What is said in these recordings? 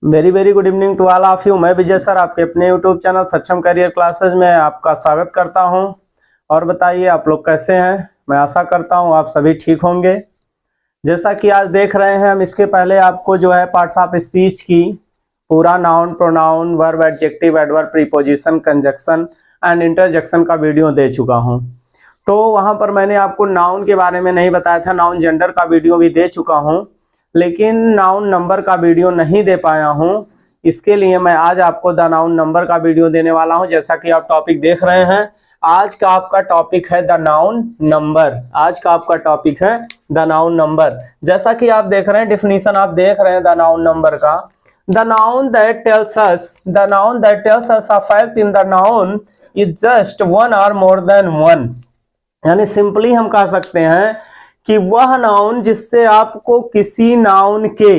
Very very good evening to all of you. मैं Vijay sir आपके अपने YouTube channel Saksham career classes में आपका स्वागत करता हूं। और बताइए आप लोग कैसे हैं। मैं आशा करता हूं आप सभी ठीक होंगे। जैसा कि आज देख रहे हैं हम, इसके पहले आपको जो है पार्ट्स ऑफ स्पीच की पूरा noun, pronoun, verb, adjective, adverb, preposition, conjunction and interjection का वीडियो दे चुका हूं। तो वहां पर मैंने आपको नाउन के बारे में नहीं बताया था, नाउन जेंडर का वीडियो भी दे चुका हूं, लेकिन नाउन नंबर का वीडियो नहीं दे पाया हूं। इसके लिए मैं आज आपको द नाउन नंबर का वीडियो देने वाला हूं। जैसा कि आप टॉपिक देख रहे हैं, आज का आपका टॉपिक है द नाउन नंबर। आज का आपका टॉपिक है द नाउन नंबर। जैसा कि आप देख रहे हैं, डेफिनेशन आप देख रहे हैं द नाउन नंबर का। The noun that tells us a fact in the noun is just one और मोर देन वन। यानी सिंपली हम कह सकते हैं कि वह नाउन जिससे आपको किसी नाउन के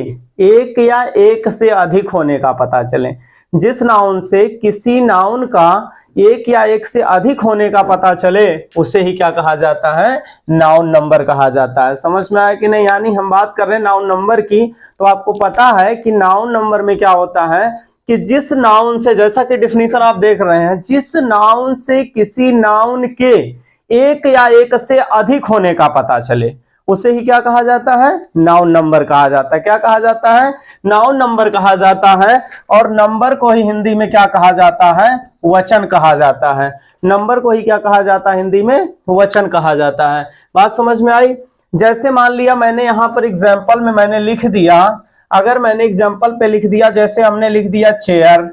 एक या एक से अधिक होने का पता चले। जिस नाउन से किसी नाउन का एक या एक से अधिक होने का पता चले उसे ही क्या कहा जाता है, नाउन नंबर कहा जाता है। समझ में आया कि नहीं। यानी हम बात कर रहे हैं नाउन नंबर की, तो आपको पता है कि नाउन नंबर में क्या होता है कि जिस नाउन से, जैसा कि डिफिनीशन आप देख रहे हैं, जिस नाउन से किसी नाउन के एक या एक से अधिक होने का पता चले उसे ही क्या कहा जाता है, नाउन नंबर कहा जाता है। क्या कहा जाता है, नाउन नंबर कहा जाता है। और नंबर को ही हिंदी में क्या कहा जाता है, वचन कहा जाता है। नंबर को ही क्या कहा जाता है, हिंदी में वचन कहा जाता है। बात समझ में आई। जैसे मान लिया मैंने यहां पर एग्जाम्पल में मैंने लिख दिया, अगर मैंने एग्जाम्पल पे लिख दिया, जैसे हमने लिख दिया चेयर।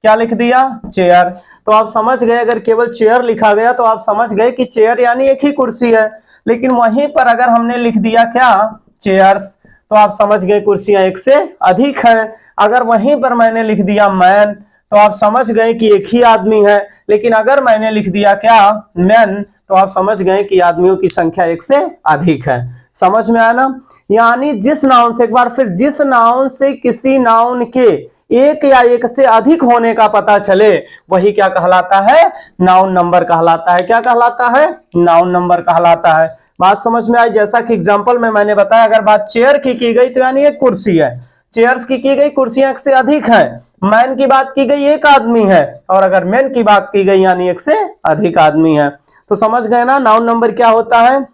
क्या लिख दिया, चेयर। तो आप समझ गए, अगर केवल चेयर लिखा गया तो आप समझ गए कि चेयर यानी एक ही कुर्सी है। लेकिन वहीं पर अगर हमने लिख दिया क्या, चेयर्स, तो आप समझ गए कुर्सियां एक से अधिक हैं। अगर वहीं पर मैंने लिख दिया मैन, तो आप समझ गए कि एक ही आदमी है। लेकिन अगर मैंने लिख दिया क्या, मैन, तो आप समझ गए कि आदमियों की संख्या एक से अधिक है। समझ में आया ना। यानी जिस नाउन से, एक बार फिर, जिस नाउन से किसी नाउन के एक या एक से अधिक होने का पता चले वही क्या कहलाता है, नाउन नंबर कहलाता है। क्या कहलाता है, नाउन नंबर कहलाता है। बात समझ में आई। जैसा कि एग्जांपल में मैंने बताया, अगर बात चेयर की गई तो यानी एक कुर्सी है। चेयर्स की गई, कुर्सियां एक से अधिक है। मैन की बात की गई, एक आदमी है। और अगर मैन की बात की गई यानी एक से अधिक आदमी है। तो समझ गए ना नाउन नंबर क्या होता है।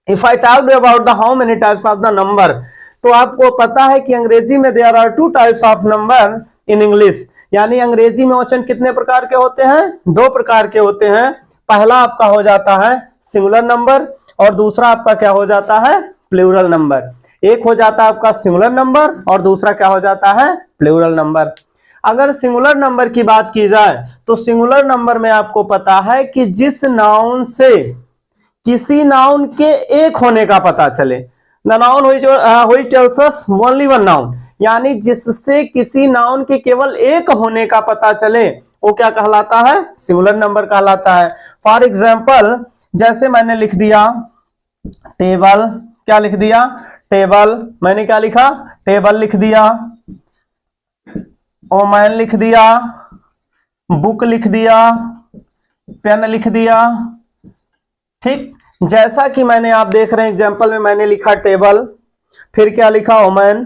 If I talk about the how many types of the number, तो आपको पता है कि अंग्रेजी में there are two types of number in English. यानी अंग्रेजी में वचन कितने प्रकार के होते हैं, दो प्रकार के होते हैं। पहला आपका हो जाता है सिंगुलर नंबर और दूसरा आपका क्या हो जाता है, प्लूरल नंबर। एक हो जाता है आपका सिंगुलर नंबर और दूसरा क्या हो जाता है, प्लूरल नंबर। अगर सिंगुलर नंबर की बात की जाए तो सिंगुलर नंबर में आपको पता है कि जिस नाउन से किसी नाउन के एक होने का पता चले, the noun which tells us only one noun, यानी जिससे किसी नाउन के केवल एक होने का पता चले वो क्या कहलाता है, सिंगुलर नंबर कहलाता है। फॉर एग्जाम्पल, जैसे मैंने लिख दिया टेबल। क्या लिख दिया, टेबल। मैंने क्या लिखा, टेबल लिख दिया। ओमैन लिख दिया, बुक लिख दिया, पेन लिख दिया। ठीक, जैसा कि मैंने, आप देख रहे हैं एग्जाम्पल में मैंने लिखा टेबल, फिर क्या लिखा, ओमैन,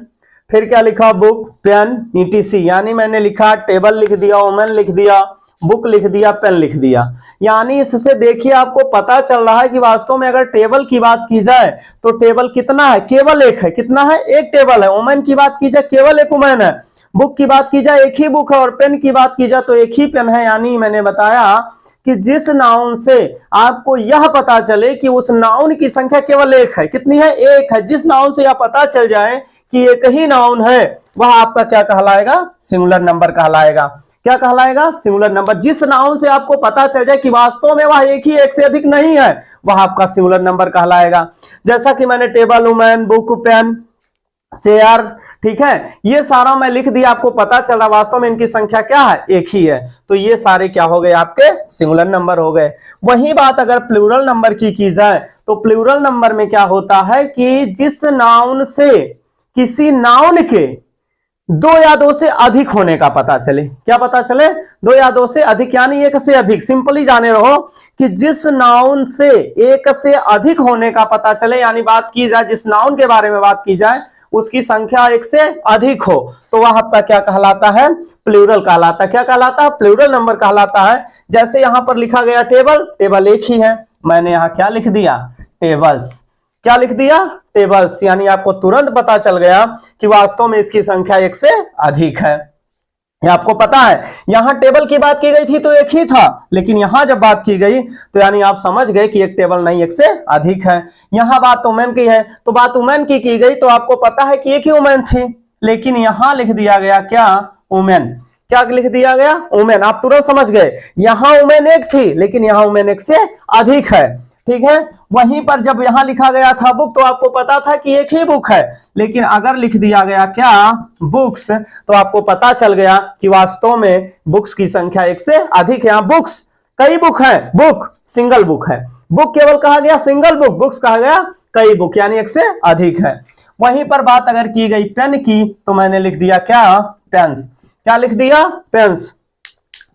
फिर क्या लिखा, बुक, पेन, ईटीसी। यानी मैंने लिखा टेबल लिख दिया, ओमैन लिख दिया, बुक लिख दिया, पेन लिख दिया। यानी इससे देखिए आपको पता चल रहा है कि वास्तव में अगर टेबल की बात की जाए तो टेबल कितना है, केवल एक है। कितना है, एक टेबल है। ओमैन की बात की जाए केवल एक ओमैन है। बुक की बात की जाए एक ही बुक है। और पेन की बात की जाए तो एक ही पेन है। यानी मैंने बताया कि जिस नाउन से आपको यह पता चले कि उस नाउन की संख्या केवल एक है। कितनी है, एक है। जिस नाउन से यह पता चल जाए कि एक ही नाउन है वह आपका क्या कहलाएगा, सिंगुलर नंबर कहलाएगा। क्या कहलाएगा, सिंगुलर नंबर। जिस नाउन से आपको पता चल जाए कि वास्तव में वह एक ही, एक से अधिक नहीं है, वह आपका सिंगुलर नंबर कहलाएगा। जैसा कि मैंने table, women, book, pen, chair, ठीक है, ये सारा मैं लिख दिया, आपको पता चला वास्तव में इनकी संख्या क्या है, एक ही है। तो ये सारे क्या हो गए, आपके सिंगुलर नंबर हो गए। वही बात अगर प्लूरल नंबर की जाए तो प्लूरल नंबर में क्या होता है कि जिस नाउन से किसी नाउन के दो या दो से अधिक होने का पता चले। क्या पता चले, दो या दो से अधिक, यानी एक से अधिक। सिंपली जाने रहो कि जिस नाउन से एक से अधिक होने का पता चले, यानी बात की जाए जिस नाउन के बारे में बात की जाए उसकी संख्या एक से अधिक हो तो वह आपका क्या कहलाता है, प्लूरल कहलाता है। क्या कहलाता है, प्लूरल नंबर कहलाता है। जैसे यहां पर लिखा गया टेबल, टेबल एक ही है, मैंने यहां क्या लिख दिया, टेबल्स। क्या लिख दिया, टेबल्स, यानी आपको तुरंत पता चल गया कि वास्तव में इसकी संख्या एक से अधिक है। ये आपको पता है, यहां टेबल की बात की गई थी तो एक ही था, लेकिन यहां जब बात की गई तो यानी आप समझ गए कि एक टेबल नहीं एक से अधिक है। यहां बात वुमेन की है तो बात वुमेन की गई तो आपको पता है कि एक ही वुमेन थी, लेकिन यहां लिख दिया गया क्या, वुमेन। क्या लिख दिया गया, वुमेन। आप तुरंत समझ गए, यहां वुमेन एक थी लेकिन यहां वुमेन एक से अधिक है, ठीक है। वहीं पर जब यहां लिखा गया था बुक तो आपको पता था कि एक ही बुक है, लेकिन अगर लिख दिया गया क्या, बुक्स, तो आपको पता चल गया कि वास्तव में बुक्स की संख्या एक से अधिक है। यहां बुक्स कई बुक है, बुक सिंगल बुक है, बुक केवल कहा गया सिंगल बुक, बुक्स कहा गया कई बुक, यानी एक से अधिक है। वहीं पर बात अगर की गई पेन की तो मैंने लिख दिया क्या, पेन्स। क्या लिख दिया, पेन्स।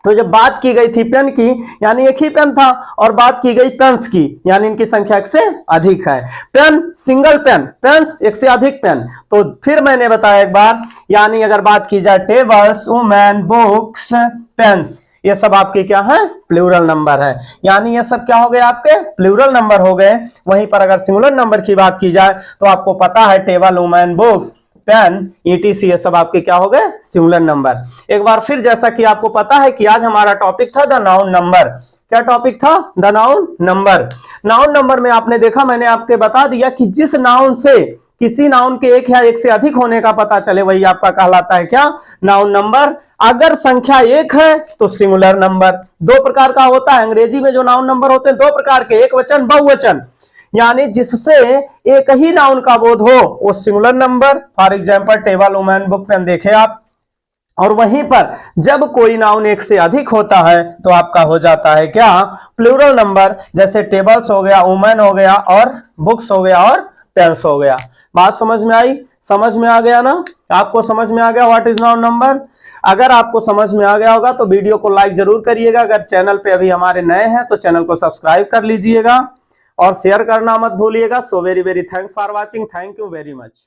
तो जब बात की गई थी पेन की यानी एक ही पेन था, और बात की गई पेन्स की यानी इनकी संख्या एक से अधिक है। पेन सिंगल पेन, पेन्स एक से अधिक पेन। तो फिर मैंने बताया एक बार, यानी अगर बात की जाए टेबल्स, वुमेन, बुक्स, पेन्स, ये सब आपके क्या है, प्लूरल नंबर है। यानी ये सब क्या हो गए, आपके प्लूरल नंबर हो गए। वहीं पर अगर सिंगुलर नंबर की बात की जाए तो आपको पता है table, women, book, pen, ETC, ये सब आपके क्या हो गए, सिंगुलर नंबर। एक बार फिर, जैसा कि आपको पता है कि आज हमारा टॉपिक था द नाउन नंबर। क्या टॉपिक था, the noun number. Noun number में आपने देखा, मैंने आपके बता दिया कि जिस नाउन से किसी नाउन के एक या एक से अधिक होने का पता चले वही आपका कहलाता है क्या, नाउन नंबर। अगर संख्या एक है तो सिंगुलर नंबर। दो प्रकार का होता है अंग्रेजी में जो नाउन नंबर होते हैं, दो प्रकार के, एक वचन, बहुवचन, यानी जिससे एक ही नाउन का बोध हो वो singular number. For example table, women, book, pen देखे आप। और वहीं पर जब कोई नाउन एक से अधिक होता है तो आपका हो जाता है क्या, प्लूरल नंबर। जैसे टेबल्स हो गया, वुमेन हो गया, और बुक्स हो गया, और पेन्स हो गया। बात समझ में आई, समझ में आ गया ना, आपको समझ में आ गया व्हाट इज नाउन नंबर। अगर आपको समझ में आ गया होगा तो वीडियो को लाइक जरूर करिएगा। अगर चैनल पे अभी हमारे नए हैं तो चैनल को सब्सक्राइब कर लीजिएगा और शेयर करना मत भूलिएगा। So very very thanks for watching, thank you very much.